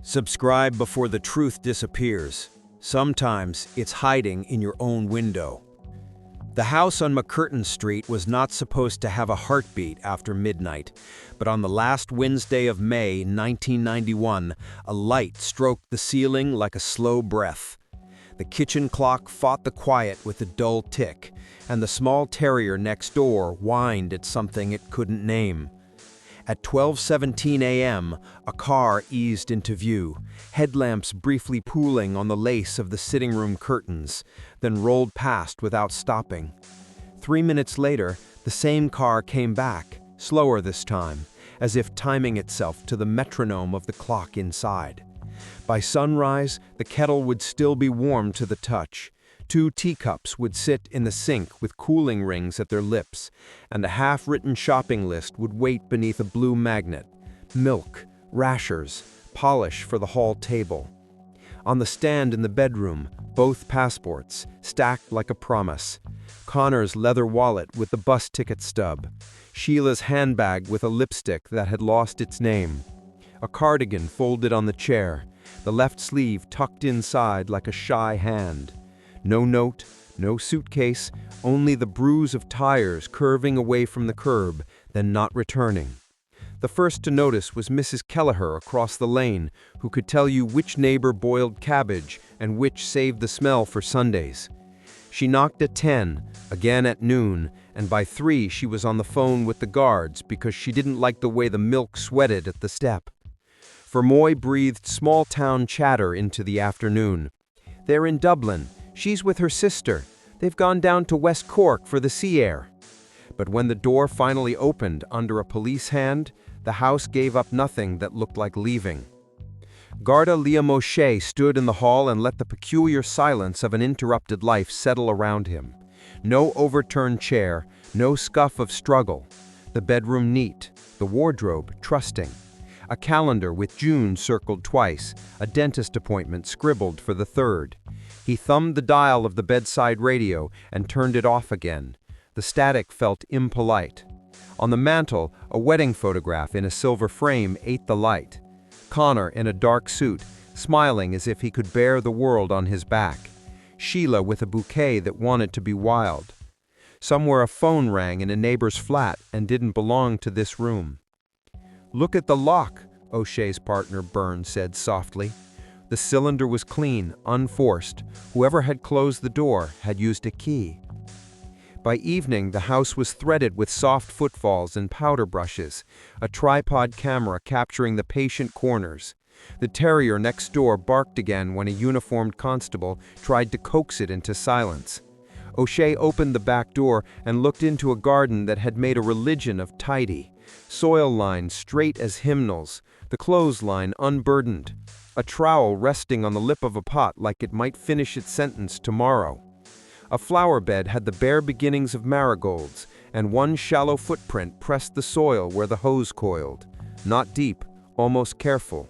Subscribe before the truth disappears. Sometimes it's hiding in your own window. The house on McCurtain Street was not supposed to have a heartbeat after midnight, but on the last Wednesday of May 1991, a light stroked the ceiling like a slow breath. The kitchen clock fought the quiet with a dull tick, and the small terrier next door whined at something it couldn't name. At 12:17 a.m., a car eased into view, headlamps briefly pooling on the lace of the sitting room curtains, then rolled past without stopping. 3 minutes later, the same car came back, slower this time, as if timing itself to the metronome of the clock inside. By sunrise, the kettle would still be warm to the touch. 2 teacups would sit in the sink with cooling rings at their lips, and a half-written shopping list would wait beneath a blue magnet. Milk, rashers, polish for the hall table. On the stand in the bedroom, both passports, stacked like a promise. Conor's leather wallet with the bus ticket stub. Sheila's handbag with a lipstick that had lost its name. A cardigan folded on the chair, the left sleeve tucked inside like a shy hand. No note, no suitcase, only the bruise of tires curving away from the curb, then not returning. The first to notice was Mrs. Kelleher across the lane, who could tell you which neighbor boiled cabbage and which saved the smell for Sundays. She knocked at 10, again at noon, and by 3 she was on the phone with the guards because she didn't like the way the milk sweated at the step. Fermoy breathed small-town chatter into the afternoon. "They're in Dublin. She's with her sister. They've gone down to West Cork for the sea air." But when the door finally opened under a police hand, the house gave up nothing that looked like leaving. Garda Liam O'Shea stood in the hall and let the peculiar silence of an interrupted life settle around him. No overturned chair, no scuff of struggle. The bedroom neat, the wardrobe trusting. A calendar with June circled twice, a dentist appointment scribbled for the 3rd. He thumbed the dial of the bedside radio and turned it off again. The static felt impolite. On the mantel, a wedding photograph in a silver frame ate the light. Conor in a dark suit, smiling as if he could bear the world on his back. Sheila with a bouquet that wanted to be wild. Somewhere a phone rang in a neighbor's flat and didn't belong to this room. "Look at the lock," O'Shea's partner Byrne said softly. The cylinder was clean, unforced. Whoever had closed the door had used a key. By evening, the house was threaded with soft footfalls and powder brushes, a tripod camera capturing the patient corners. The terrier next door barked again when a uniformed constable tried to coax it into silence. O'Shea opened the back door and looked into a garden that had made a religion of tidy. Soil lines straight as hymnals, the clothesline unburdened. A trowel resting on the lip of a pot like it might finish its sentence tomorrow. A flower bed had the bare beginnings of marigolds, and one shallow footprint pressed the soil where the hose coiled. Not deep, almost careful.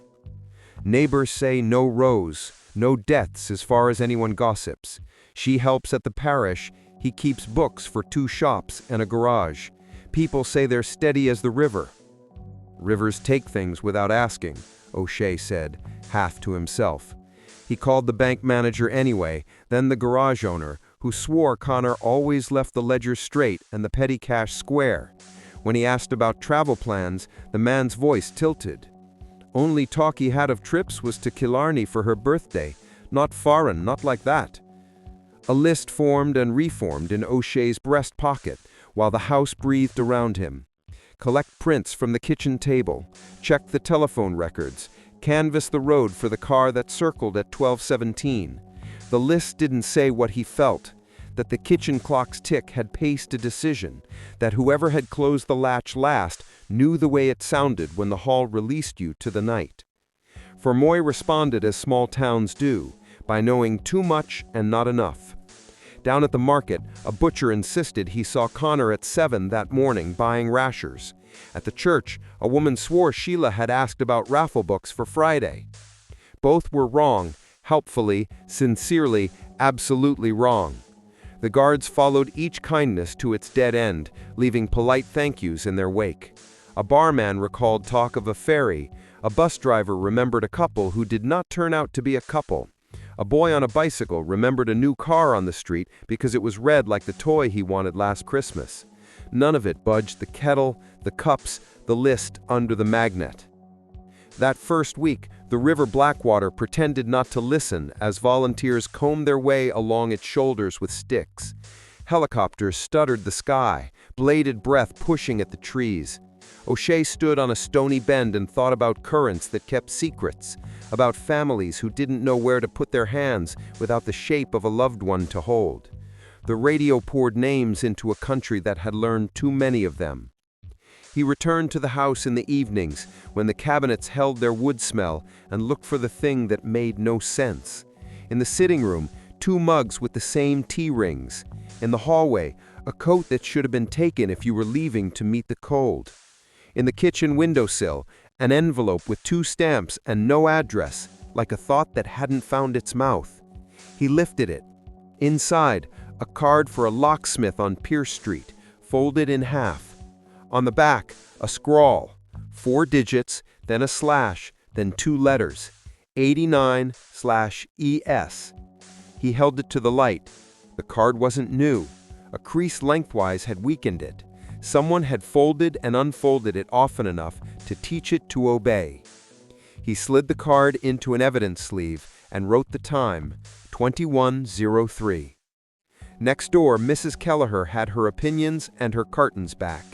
Neighbors say no rows, no deaths as far as anyone gossips. She helps at the parish, he keeps books for 2 shops and a garage. People say they're steady as the river. "Rivers take things without asking," O'Shea said, half to himself. He called the bank manager anyway, then the garage owner, who swore Conor always left the ledger straight and the petty cash square. When he asked about travel plans, the man's voice tilted. Only talk he had of trips was to Killarney for her birthday. Not foreign, not like that. A list formed and reformed in O'Shea's breast pocket, while the house breathed around him. Collect prints from the kitchen table, check the telephone records, canvass the road for the car that circled at 12:17. The list didn't say what he felt, that the kitchen clock's tick had paced a decision, that whoever had closed the latch last knew the way it sounded when the hall released you to the night. Fermoy responded as small towns do, by knowing too much and not enough. Down at the market, a butcher insisted he saw Conor at 7 that morning buying rashers. At the church, a woman swore Sheila had asked about raffle books for Friday. Both were wrong, helpfully, sincerely, absolutely wrong. The guards followed each kindness to its dead end, leaving polite thank yous in their wake. A barman recalled talk of a ferry, A bus driver remembered a couple who did not turn out to be a couple. A boy on a bicycle remembered a new car on the street because it was red like the toy he wanted last Christmas. None of it budged the kettle, the cups, the list under the magnet. That first week, the River Blackwater pretended not to listen as volunteers combed their way along its shoulders with sticks. Helicopters stuttered the sky, bladed breath pushing at the trees. O'Shea stood on a stony bend and thought about currents that kept secrets, about families who didn't know where to put their hands without the shape of a loved one to hold. The radio poured names into a country that had learned too many of them. He returned to the house in the evenings when the cabinets held their wood smell and looked for the thing that made no sense. In the sitting room, 2 mugs with the same tea rings. In the hallway, a coat that should have been taken if you were leaving to meet the cold. In the kitchen windowsill, an envelope with 2 stamps and no address, like a thought that hadn't found its mouth. He lifted it. Inside, a card for a locksmith on Pierce Street, folded in half. On the back, a scrawl, 4 digits, then a slash, then 2 letters, 89/ES. He held it to the light. The card wasn't new. A crease lengthwise had weakened it. Someone had folded and unfolded it often enough to teach it to obey. He slid the card into an evidence sleeve and wrote the time, 21:03. Next door, Mrs. Kelleher had her opinions and her cartons back.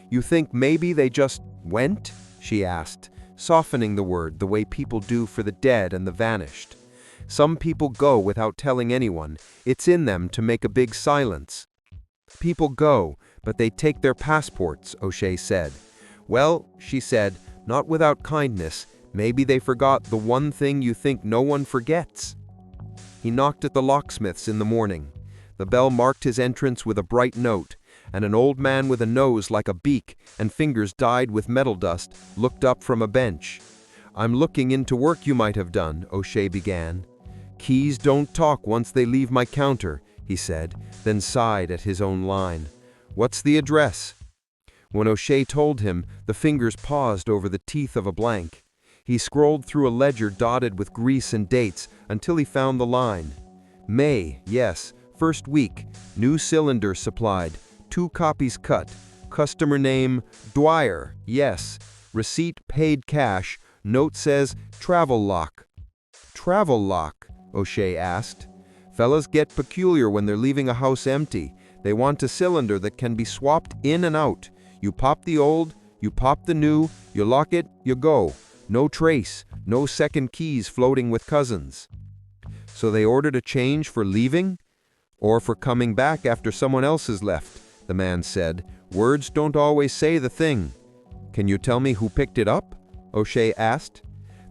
"You think maybe they just went?" she asked, softening the word the way people do for the dead and the vanished. "Some people go without telling anyone. It's in them to make a big silence." "People go, but they take their passports," O'Shea said. "Well," she said, not without kindness, "maybe they forgot the one thing you think no one forgets." He knocked at the locksmith's in the morning. The bell marked his entrance with a bright note, and an old man with a nose like a beak and fingers dyed with metal dust looked up from a bench. "I'm looking into work you might have done," O'Shea began. "Keys don't talk once they leave my counter," he said, then sighed at his own line. "What's the address?" When O'Shea told him, the fingers paused over the teeth of a blank. He scrolled through a ledger dotted with grease and dates until he found the line. May, yes, first week, new cylinder supplied, 2 copies cut, customer name, Dwyer, yes, receipt paid cash, note says, travel lock. "Travel lock?" O'Shea asked. "Fellas get peculiar when they're leaving a house empty. They want a cylinder that can be swapped in and out. You pop the old, you pop the new, you lock it, you go. No trace, no second keys floating with cousins." "So they ordered a change for leaving? Or for coming back after someone else has left?" the man said. "Words don't always say the thing." "Can you tell me who picked it up?" O'Shea asked.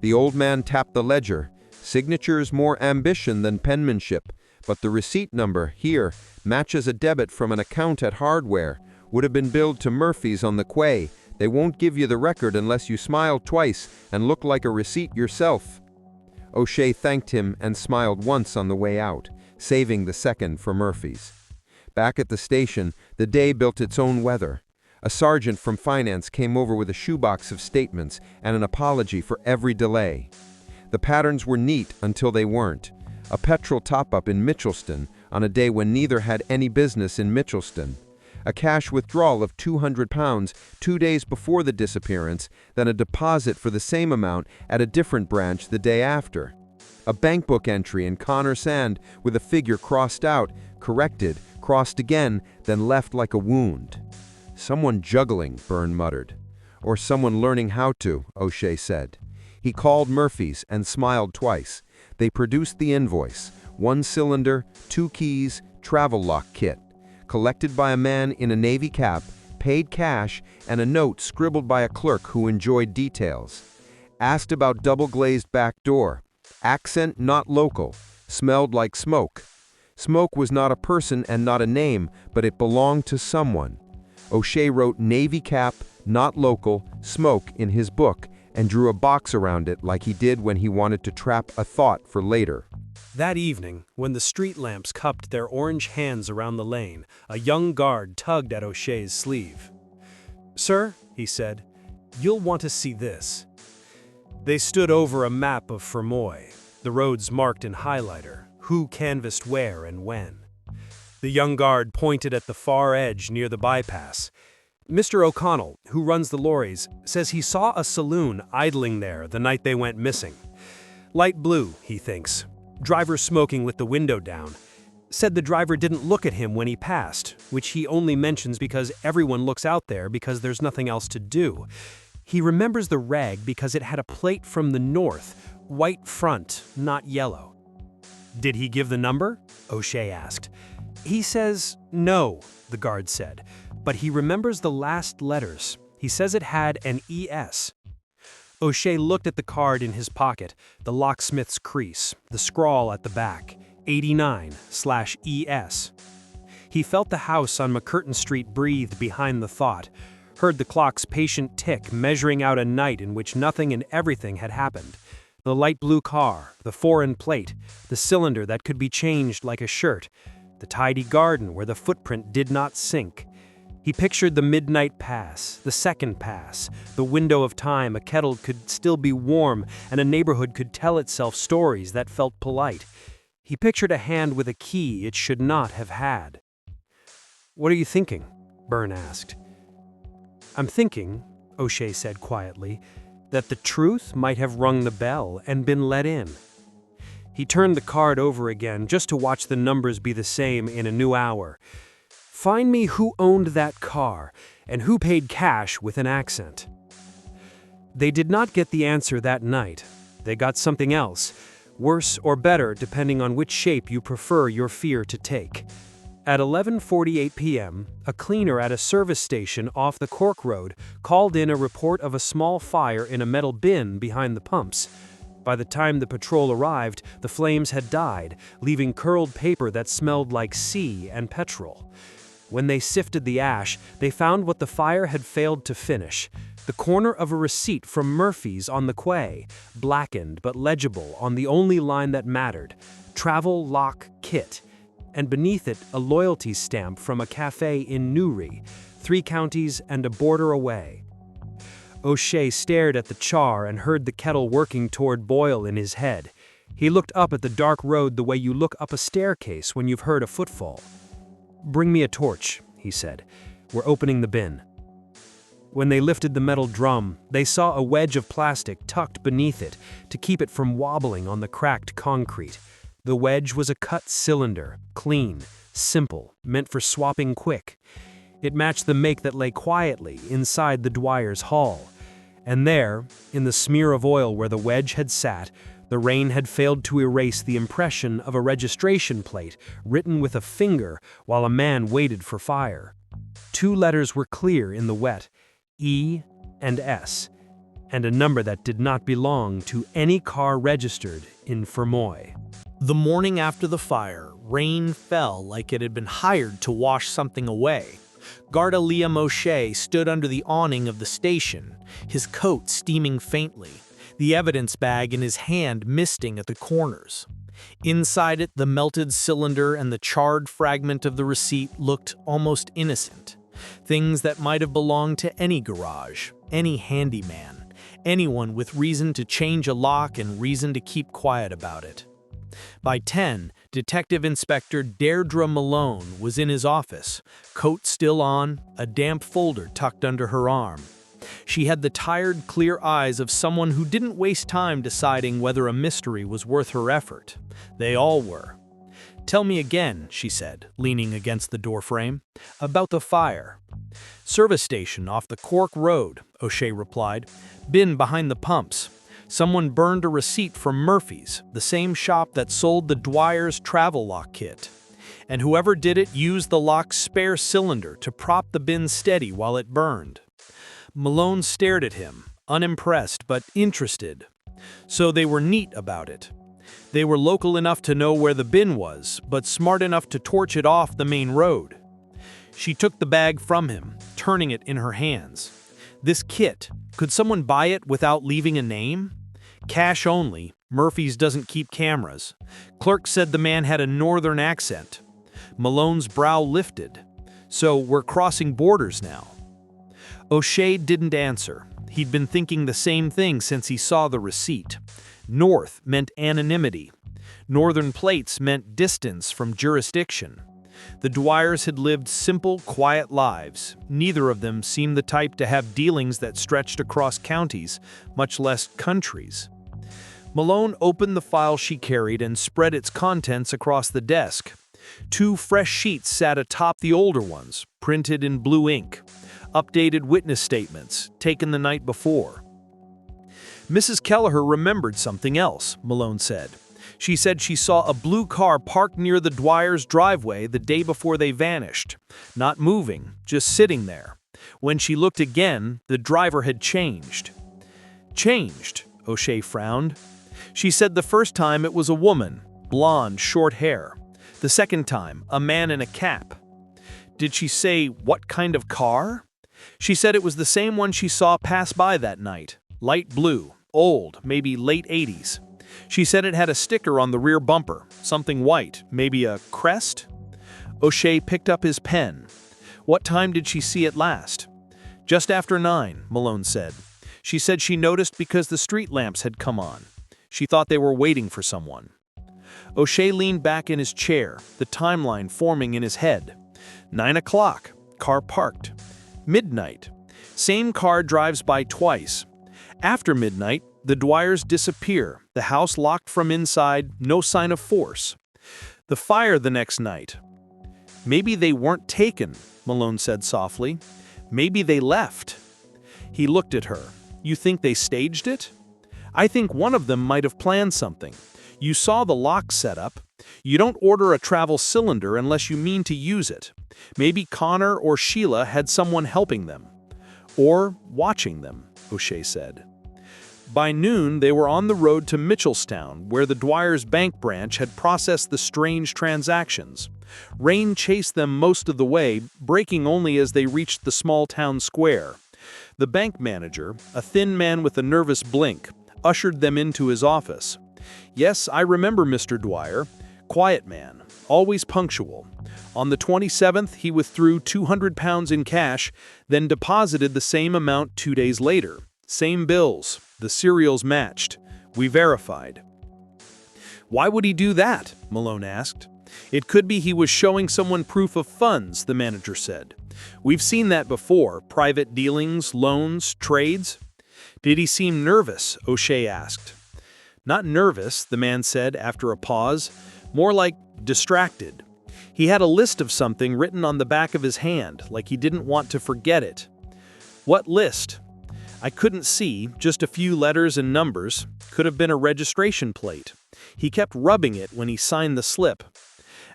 The old man tapped the ledger. "Signature's more ambition than penmanship, but the receipt number, here, matches a debit from an account at Hardware. Would have been billed to Murphy's on the quay. They won't give you the record unless you smile twice and look like a receipt yourself." O'Shea thanked him and smiled once on the way out, saving the second for Murphy's. Back at the station, the day built its own weather. A sergeant from finance came over with a shoebox of statements and an apology for every delay. The patterns were neat until they weren't. A petrol top-up in Mitchelston on a day when neither had any business in Mitchelston. A cash withdrawal of £200 2 days before the disappearance, then a deposit for the same amount at a different branch the day after. A bankbook entry in Conor Sand with a figure crossed out, corrected, crossed again, then left like a wound. "Someone juggling," Byrne muttered. "Or someone learning how to," O'Shea said. He called Murphy's and smiled twice. They produced the invoice, 1 cylinder, 2 keys, travel lock kit. Collected by a man in a navy cap, paid cash, and a note scribbled by a clerk who enjoyed details. Asked about double-glazed back door. Accent not local. Smelled like smoke. Smoke was not a person and not a name, but it belonged to someone. O'Shea wrote navy cap, not local, smoke in his book, and drew a box around it like he did when he wanted to trap a thought for later. That evening, when the street lamps cupped their orange hands around the lane, a young guard tugged at O'Shea's sleeve. "Sir," he said, "you'll want to see this." They stood over a map of Fermoy, the roads marked in highlighter, who canvassed where and when. The young guard pointed at the far edge near the bypass. Mr. O'Connell, who runs the lorries, says he saw a saloon idling there the night they went missing. Light blue, he thinks. Driver smoking with the window down. Said the driver didn't look at him when he passed, which he only mentions because everyone looks out there because there's nothing else to do. He remembers the rag because it had a plate from the north, white front, not yellow. Did he give the number? O'Shea asked. He says no, the guard said, but he remembers the last letters. He says it had an ES. O'Shea looked at the card in his pocket, the locksmith's crease, the scrawl at the back, 89/ES. He felt the house on McCurtain Street breathe behind the thought, heard the clock's patient tick measuring out a night in which nothing and everything had happened. The light blue car, the foreign plate, the cylinder that could be changed like a shirt, the tidy garden where the footprint did not sink. He pictured the midnight pass, the second pass, the window of time a kettle could still be warm and a neighborhood could tell itself stories that felt polite. He pictured a hand with a key it should not have had. "What are you thinking?" Byrne asked. "I'm thinking," O'Shea said quietly, "that the truth might have rung the bell and been let in." He turned the card over again just to watch the numbers be the same in a new hour. "Find me who owned that car and who paid cash with an accent." They did not get the answer that night. They got something else, worse or better depending on which shape you prefer your fear to take. At 11:48 p.m., a cleaner at a service station off the Cork Road called in a report of a small fire in a metal bin behind the pumps. By the time the patrol arrived, the flames had died, leaving curled paper that smelled like sea and petrol. When they sifted the ash, they found what the fire had failed to finish: the corner of a receipt from Murphy's on the quay, blackened but legible on the only line that mattered, Travel Lock Kit, and beneath it a loyalty stamp from a cafe in Newry, 3 counties and a border away. O'Shea stared at the char and heard the kettle working toward boil in his head. He looked up at the dark road the way you look up a staircase when you've heard a footfall. "Bring me a torch," he said. "We're opening the bin." When they lifted the metal drum, they saw a wedge of plastic tucked beneath it to keep it from wobbling on the cracked concrete. The wedge was a cut cylinder, clean, simple, meant for swapping quick. It matched the make that lay quietly inside the Dwyer's hall. And there, in the smear of oil where the wedge had sat, the rain had failed to erase the impression of a registration plate written with a finger while a man waited for fire. 2 letters were clear in the wet, E and S, and a number that did not belong to any car registered in Fermoy. The morning after the fire, rain fell like it had been hired to wash something away. Garda Liam O'Shea stood under the awning of the station, his coat steaming faintly, the evidence bag in his hand misting at the corners. Inside it, the melted cylinder and the charred fragment of the receipt looked almost innocent. Things that might have belonged to any garage, any handyman, anyone with reason to change a lock and reason to keep quiet about it. By 10, Detective Inspector Deirdre Malone was in his office, coat still on, a damp folder tucked under her arm. She had the tired, clear eyes of someone who didn't waste time deciding whether a mystery was worth her effort. They all were. "Tell me again," she said, leaning against the doorframe, "about the fire." "Service station off the Cork Road," O'Shea replied. "Bin behind the pumps. Someone burned a receipt from Murphy's, the same shop that sold the Dwyer's travel lock kit. And whoever did it used the lock's spare cylinder to prop the bin steady while it burned." Malone stared at him, unimpressed but interested. So they were neat about it. They were local enough to know where the bin was, but smart enough to torch it off the main road. She took the bag from him, turning it in her hands. "This kit, could someone buy it without leaving a name?" "Cash only. Murphy's doesn't keep cameras." Clerk said the man had a northern accent. Malone's brow lifted. "So we're crossing borders now." O'Shea didn't answer. He'd been thinking the same thing since he saw the receipt. North meant anonymity. Northern plates meant distance from jurisdiction. The Dwyers had lived simple, quiet lives. Neither of them seemed the type to have dealings that stretched across counties, much less countries. Malone opened the file she carried and spread its contents across the desk. 2 fresh sheets sat atop the older ones, printed in blue ink. Updated witness statements, taken the night before. Mrs. Kelleher remembered something else, Malone said. She said she saw a blue car parked near the Dwyers' driveway the day before they vanished. Not moving, just sitting there. When she looked again, the driver had changed. Changed, O'Shea frowned. She said the first time it was a woman, blonde, short hair. The second time, a man in a cap. Did she say what kind of car? She said it was the same one she saw pass by that night. Light blue, old, maybe late 80s. She said it had a sticker on the rear bumper, something white, maybe a crest? O'Shea picked up his pen. What time did she see it last? Just after 9, Malone said. She said she noticed because the street lamps had come on. She thought they were waiting for someone. O'Shea leaned back in his chair, the timeline forming in his head. 9 o'clock, car parked. Midnight, same car drives by twice. After midnight, the Dwyers disappear, the house locked from inside, no sign of force. The fire the next night. Maybe they weren't taken, Malone said softly. Maybe they left. He looked at her. You think they staged it? I think one of them might have planned something. You saw the lock set up. You don't order a travel cylinder unless you mean to use it. Maybe Conor or Sheila had someone helping them. Or watching them, O'Shea said. By noon, they were on the road to Mitchellstown, where the Dwyers' bank branch had processed the strange transactions. Rain chased them most of the way, breaking only as they reached the small town square. The bank manager, a thin man with a nervous blink, ushered them into his office. Yes, I remember Mr. Dwyer. Quiet man, always punctual. On the 27th, he withdrew £200 in cash, then deposited the same amount 2 days later. Same bills. The serials matched. We verified. Why would he do that? Malone asked. It could be he was showing someone proof of funds, the manager said. We've seen that before, private dealings, loans, trades. Did he seem nervous? O'Shea asked. Not nervous, the man said after a pause, more like distracted. He had a list of something written on the back of his hand, like he didn't want to forget it. What list? I couldn't see, just a few letters and numbers. Could have been a registration plate. He kept rubbing it when he signed the slip.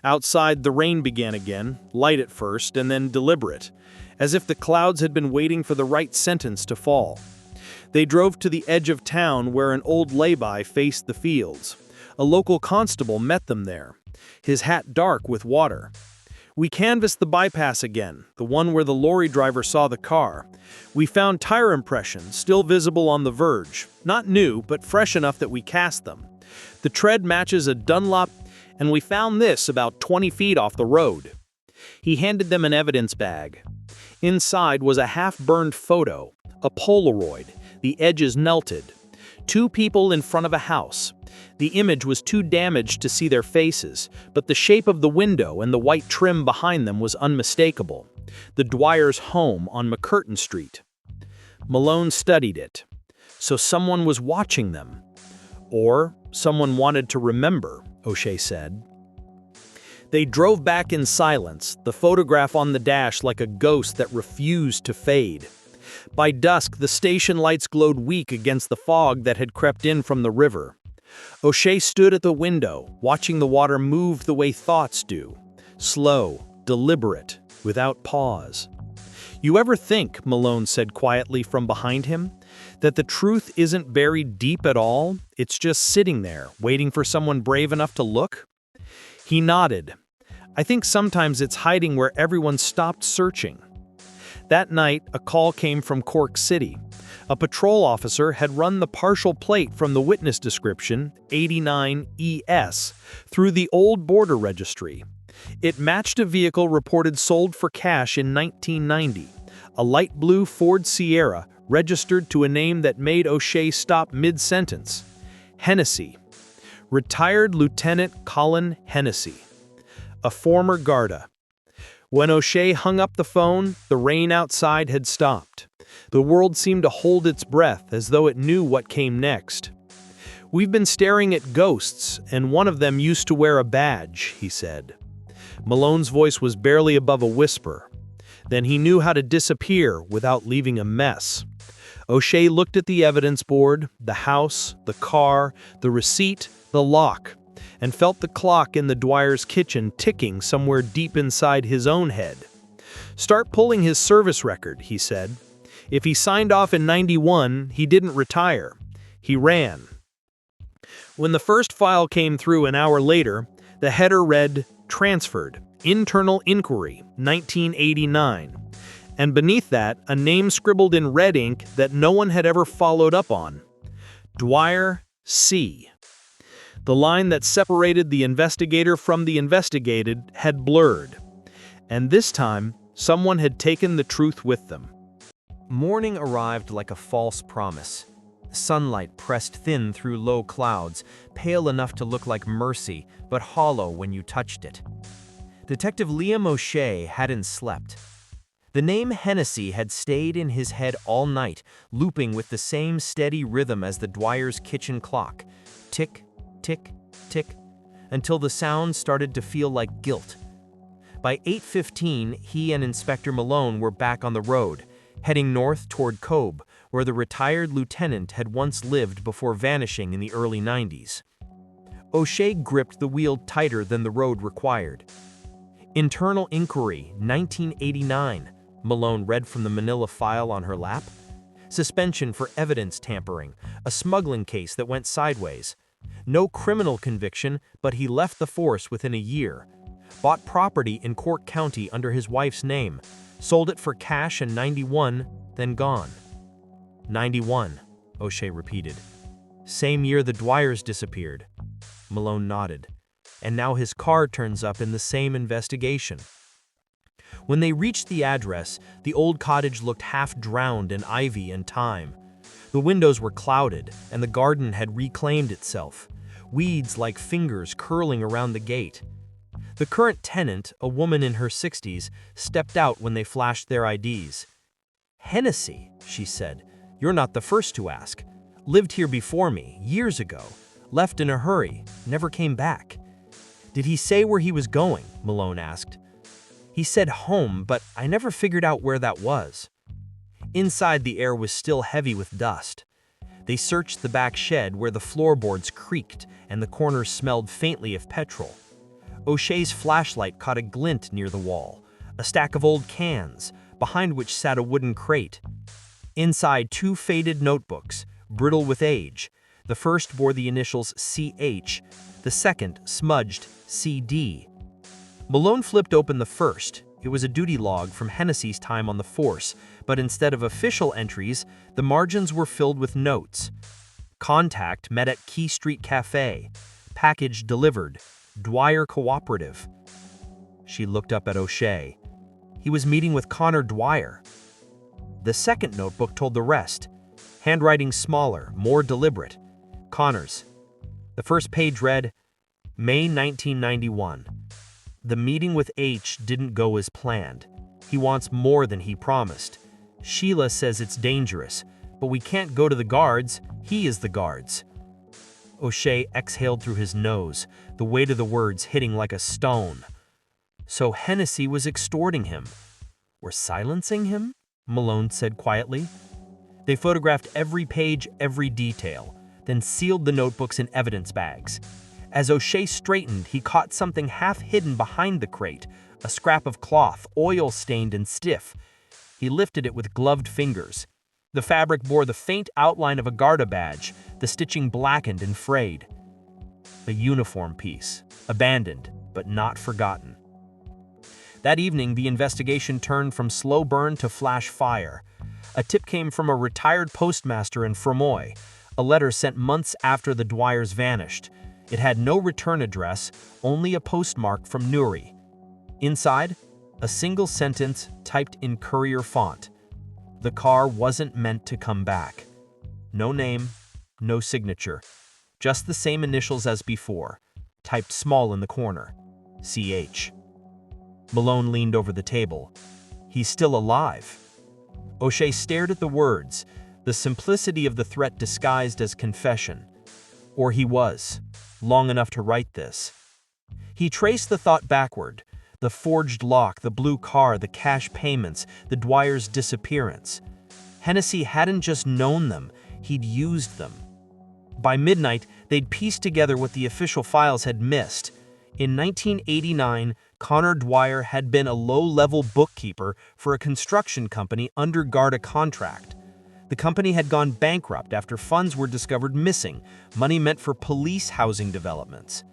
Outside, the rain began again, light at first and then deliberate, as if the clouds had been waiting for the right sentence to fall. They drove to the edge of town where an old lay-by faced the fields. A local constable met them there, his hat dark with water. We canvassed the bypass again, the one where the lorry driver saw the car. We found tire impressions still visible on the verge, not new, but fresh enough that we cast them. The tread matches a Dunlop, and we found this about 20 feet off the road. He handed them an evidence bag. Inside was a half-burned photo, a Polaroid, the edges melted. 2 people in front of a house. The image was too damaged to see their faces, but the shape of the window and the white trim behind them was unmistakable. The Dwyers' home on McCurtain Street. Malone studied it. So someone was watching them. Or someone wanted to remember, O'Shea said. They drove back in silence, the photograph on the dash like a ghost that refused to fade. By dusk, the station lights glowed weak against the fog that had crept in from the river. O'Shea stood at the window, watching the water move the way thoughts do. Slow, deliberate, without pause. You ever think, Malone said quietly from behind him, that the truth isn't buried deep at all? It's just sitting there, waiting for someone brave enough to look? He nodded. I think sometimes it's hiding where everyone stopped searching. That night, a call came from Cork City. A patrol officer had run the partial plate from the witness description, 89ES, through the old border registry. It matched a vehicle reported sold for cash in 1990, a light blue Ford Sierra, registered to a name that made O'Shea stop mid-sentence. Hennessy. Retired Lieutenant Colin Hennessy, a former Garda. When O'Shea hung up the phone, the rain outside had stopped. The world seemed to hold its breath as though it knew what came next. "We've been staring at ghosts, and one of them used to wear a badge," he said. Malone's voice was barely above a whisper. Then he knew how to disappear without leaving a mess. O'Shea looked at the evidence board, the house, the car, the receipt, the lock, and felt the clock in the Dwyer's kitchen ticking somewhere deep inside his own head. "Start pulling his service record," he said. "If he signed off in '91, he didn't retire. He ran." When the first file came through an hour later, the header read, "Transferred. Internal Inquiry, 1989. And beneath that, a name scribbled in red ink that no one had ever followed up on. Dwyer C. The line that separated the investigator from the investigated had blurred. And this time, someone had taken the truth with them. Morning arrived like a false promise. Sunlight pressed thin through low clouds, pale enough to look like mercy, but hollow when you touched it. Detective Liam O'Shea hadn't slept. The name Hennessy had stayed in his head all night, looping with the same steady rhythm as the Dwyer's kitchen clock. Tick, tick, tick, until the sound started to feel like guilt. By 8:15, he and Inspector Malone were back on the road, heading north toward Cobe, where the retired lieutenant had once lived before vanishing in the early 90s. O'Shea gripped the wheel tighter than the road required. Internal Inquiry, 1989, Malone read from the manila file on her lap. Suspension for evidence tampering, a smuggling case that went sideways. No criminal conviction, but he left the force within a year. Bought property in Cork County under his wife's name. Sold it for cash in '91, then gone. 91, O'Shea repeated. Same year the Dwyers disappeared. Malone nodded. And now his car turns up in the same investigation. When they reached the address, the old cottage looked half drowned in ivy and thyme. The windows were clouded, and the garden had reclaimed itself, weeds like fingers curling around the gate. The current tenant, a woman in her 60s, stepped out when they flashed their IDs. "Hennessy," she said. "You're not the first to ask. Lived here before me, years ago. Left in a hurry, never came back." "Did he say where he was going?" Malone asked. "He said home, but I never figured out where that was." Inside, the air was still heavy with dust. They searched the back shed where the floorboards creaked and the corners smelled faintly of petrol. O'Shea's flashlight caught a glint near the wall, a stack of old cans, behind which sat a wooden crate. Inside, 2 faded notebooks, brittle with age. The first bore the initials CH, the second smudged CD. Malone flipped open the first. It was a duty log from Hennessy's time on the force, but instead of official entries, the margins were filled with notes. Contact met at Key Street Cafe. Package delivered. Dwyer Cooperative. She looked up at O'Shea. He was meeting with Conor Dwyer. The second notebook told the rest. Handwriting smaller, more deliberate. Conor's. The first page read, May 1991. The meeting with H didn't go as planned. He wants more than he promised. Sheila says it's dangerous, but we can't go to the guards. He is the guards. O'Shea exhaled through his nose, the weight of the words hitting like a stone. So Hennessy was extorting him. Or silencing him? Malone said quietly. They photographed every page, every detail, then sealed the notebooks in evidence bags. As O'Shea straightened, he caught something half hidden behind the crate, a scrap of cloth, oil-stained and stiff. He lifted it with gloved fingers. The fabric bore the faint outline of a Garda badge, the stitching blackened and frayed. A uniform piece, abandoned, but not forgotten. That evening, the investigation turned from slow burn to flash fire. A tip came from a retired postmaster in Fermoy, a letter sent months after the Dwyers vanished. It had no return address, only a postmark from Newry. Inside, a single sentence typed in courier font. The car wasn't meant to come back. No name, no signature, just the same initials as before, typed small in the corner, CH. Malone leaned over the table. He's still alive. O'Shea stared at the words, the simplicity of the threat disguised as confession. Or he was, long enough to write this. He traced the thought backward, the forged lock, the blue car, the cash payments, the Dwyer's disappearance. Hennessy hadn't just known them, he'd used them. By midnight, they'd pieced together what the official files had missed. In 1989, Conor Dwyer had been a low-level bookkeeper for a construction company under Garda contract. The company had gone bankrupt after funds were discovered missing, money meant for police housing developments.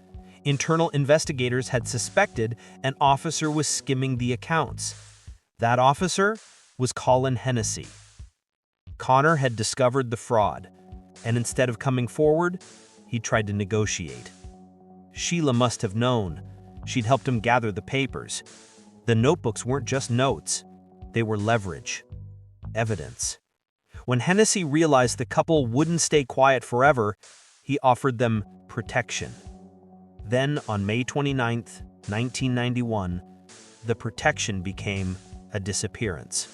Internal investigators had suspected an officer was skimming the accounts. That officer was Colin Hennessy. Conor had discovered the fraud, and instead of coming forward, he tried to negotiate. Sheila must have known. She'd helped him gather the papers. The notebooks weren't just notes. They were leverage. Evidence. When Hennessy realized the couple wouldn't stay quiet forever, he offered them protection. Then, on May 29, 1991, the protection became a disappearance.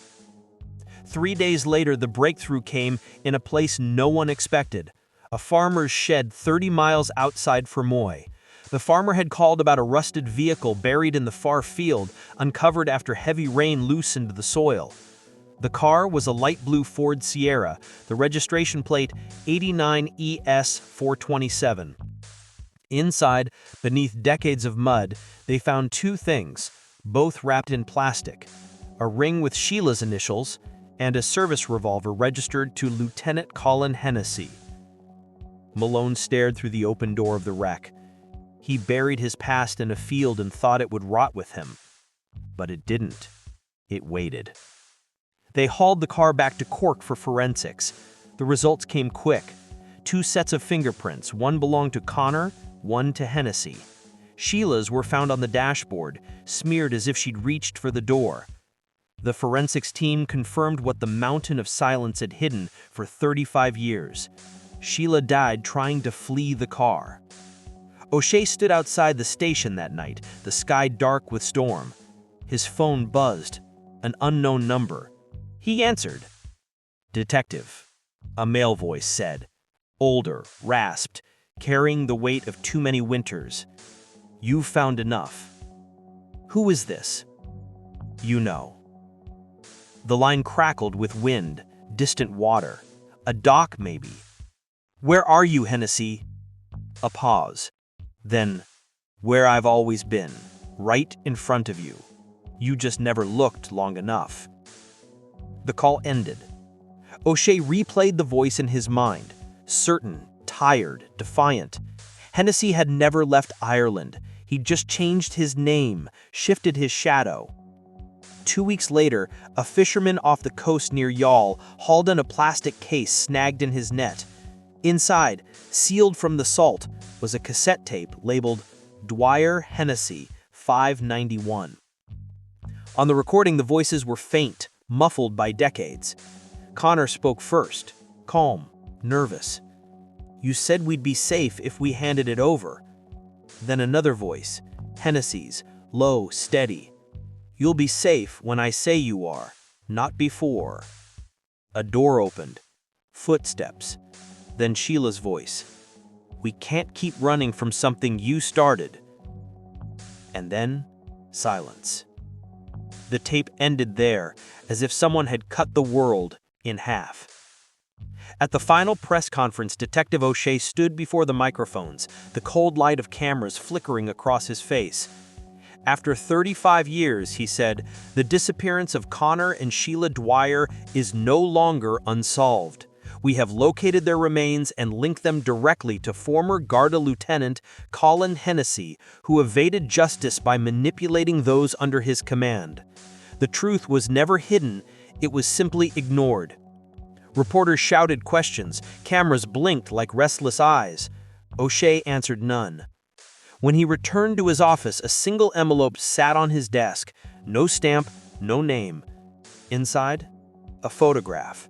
3 days later, the breakthrough came in a place no one expected, a farmer's shed 30 miles outside Fermoy. The farmer had called about a rusted vehicle buried in the far field, uncovered after heavy rain loosened the soil. The car was a light blue Ford Sierra, the registration plate 89ES427. Inside, beneath decades of mud, they found two things, both wrapped in plastic: a ring with Sheila's initials and a service revolver registered to Lieutenant Colin Hennessy. Malone stared through the open door of the wreck. He buried his past in a field and thought it would rot with him. But it didn't. It waited. They hauled the car back to Cork for forensics. The results came quick. 2 sets of fingerprints, one belonged to Conor, one to Hennessy. Sheila's were found on the dashboard, smeared as if she'd reached for the door. The forensics team confirmed what the mountain of silence had hidden for 35 years. Sheila died trying to flee the car. O'Shea stood outside the station that night, the sky dark with storm. His phone buzzed, an unknown number. He answered. "Detective," a male voice said, older, rasped, carrying the weight of too many winters. "You've found enough." "Who is this?" "You know." The line crackled with wind, distant water. A dock, maybe. "Where are you, Hennessy?" A pause. Then, "Where I've always been, right in front of you. You just never looked long enough." The call ended. O'Shea replayed the voice in his mind, certain, tired, defiant. Hennessy had never left Ireland. He'd just changed his name, shifted his shadow. 2 weeks later, a fisherman off the coast near Youghal hauled in a plastic case snagged in his net. Inside, sealed from the salt, was a cassette tape labeled Dwyer Hennessy 591. On the recording, the voices were faint, muffled by decades. Conor spoke first, calm, nervous. "You said we'd be safe if we handed it over." Then another voice, Hennessy's, low, steady. "You'll be safe when I say you are, not before." A door opened. Footsteps. Then Sheila's voice. "We can't keep running from something you started." And then, silence. The tape ended there, as if someone had cut the world in half. At the final press conference, Detective O'Shea stood before the microphones, the cold light of cameras flickering across his face. After 35 years, he said, the disappearance of Conor and Sheila Dwyer is no longer unsolved. We have located their remains and linked them directly to former Garda Lieutenant Colin Hennessy, who evaded justice by manipulating those under his command. The truth was never hidden, it was simply ignored. Reporters shouted questions, cameras blinked like restless eyes. O'Shea answered none. When he returned to his office, a single envelope sat on his desk. No stamp, no name. Inside, a photograph.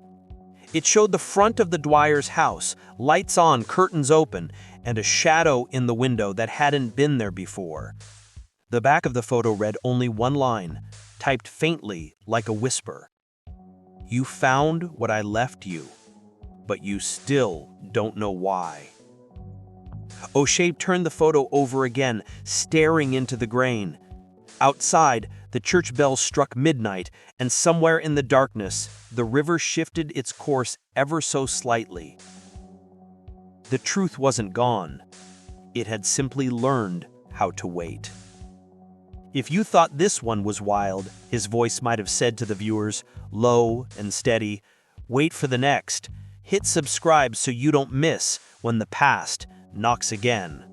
It showed the front of the Dwyer's house, lights on, curtains open, and a shadow in the window that hadn't been there before. The back of the photo read only one line, typed faintly like a whisper. "You found what I left you, but you still don't know why." O'Shea turned the photo over again, staring into the grain. Outside, the church bells struck midnight, and somewhere in the darkness, the river shifted its course ever so slightly. The truth wasn't gone. It had simply learned how to wait. If you thought this one was wild, his voice might have said to the viewers, low and steady, wait for the next. Hit subscribe so you don't miss when the past knocks again.